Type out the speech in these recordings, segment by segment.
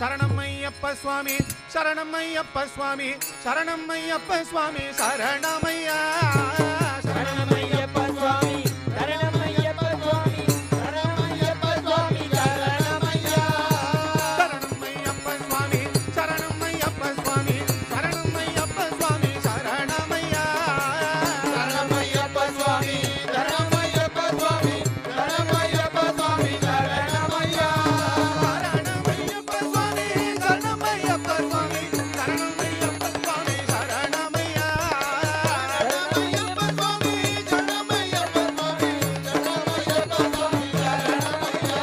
சரணமையப்ப சுவாமி சரணமையப்ப சுவாமி சரணமையப்ப சுவாமி சரணமையா சரணமையப்ப சுவாமி சரணமையப்ப சுவாமி சரணமையப்ப சுவாமி சரணமையா சரணமையப்ப சுவாமி சரணமையப்ப சுவாமி சரணமையப்ப சுவாமி சரணமையா சரணமையப்ப சுவாமி சரணமையப்ப சுவாமி சரணமையப்ப சுவாமி சரணமையா சரணமையப்ப சுவாமி சரணமையப்ப சுவாமி சரணமையப்ப சுவாமி சரணமையா சரணமையப்ப சுவாமி சரணமையப்ப சுவாமி சரணமையப்ப சுவாமி சரணமையா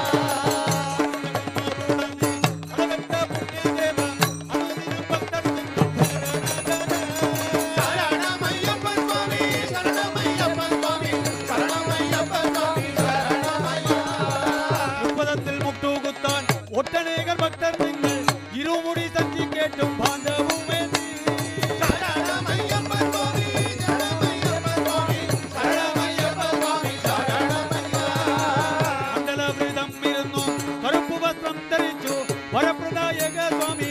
சரணமையப்ப சுவாமி சரணமையப்ப சுவாமி சரணமையப்ப சுவாமி சரணமையா முப்பதத்தில் முட்டு குத்தான் ஒட்டநேகர் பக்தர் நீங்கள் இருமுடி தட்டி கேட்டும் பாண்டவுமே சரணமையப்ப சுவாமி சரணமையப்ப சுவாமி சரணமையப்ப சுவாமி சரணமையா மண்டல விரதம் இருന്നു கருப்பு வஸ்திரம் ധരിച്ചു വരപ്രദായക സ്വാമി